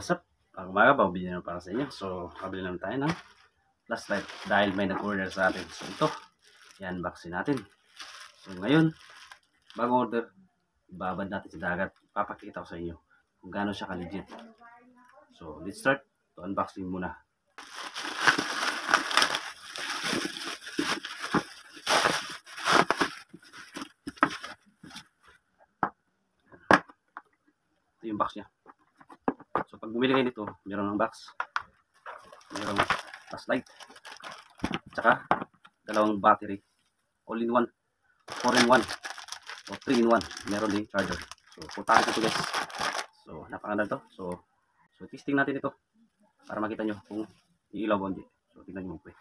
what's up? Ang umaga, pabili naman para sa inyo. So, pabili naman tayo ng flashlight dahil may nag-order sa atin. So, ito, i-unboxing natin. So, ngayon, bago order, ibabad natin sa dagat. Papakita ko sa inyo kung gaano siya ka-legit. So, let's start to unboxing muna. Ito yung box niya. So, pag bumili kayo nito, meron ng box, merong flashlight, tsaka dalawang battery, all-in-one, 4-in-1 o 3-in-1, meron din charger. So, putakin ito guys. So, napakaganda to. So testing natin ito para makita nyo kung iilaw o hindi. So, tingnan nyo po.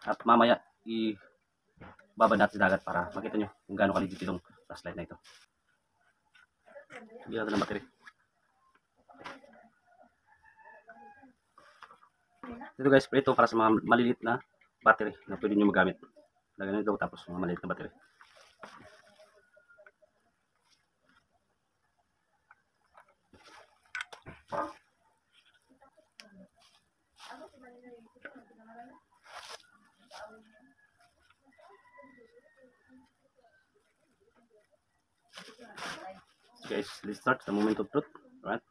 At mamaya, ibabad natin sa dagat para makita nyo kung gaano ka-legit itong flashlight na ito. Bigyan natin ng battery. Ito guys, ito para sa mga maliliit na battery na pwede nyo magamit. Lagyan nyo ito tapos mga maliliit na battery. Guys, let's start the moment of truth. Alright?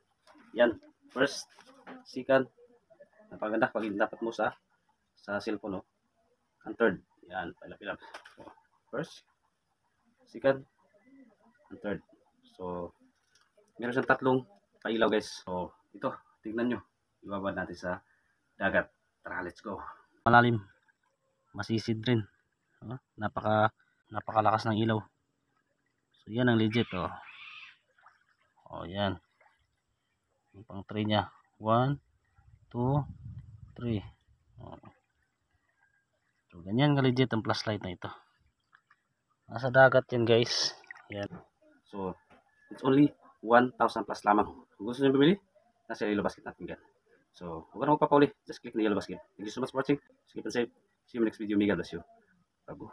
Yan. First, second, napaganda pag dapat mo sa cellphone, no? And third, yan, pilap-pilap. So, first, second, and third. So, meron siyang tatlong pailaw guys. So, ito, tignan nyo. Ibabad natin sa dagat. Tara, let's go. Malalim. Masisid rin. Napakalakas ng ilaw. So, yan ang legit, oh. Oh, yan. Yung pang 3 niya. 1, 2, 3. Oh. So, ganyan ka-legit ang flashlight na ito. Nasa dagat yan guys. Yan. So, it's only 1,000 plus lamang. Kung gusto nyo bumili, nasa Yellow Basket natin yan. So, huwag ka na magpapauli. Just click na Yellow Basket. Thank you so much for watching. Keep and safe. See you in the next video. May God bless you. Bago.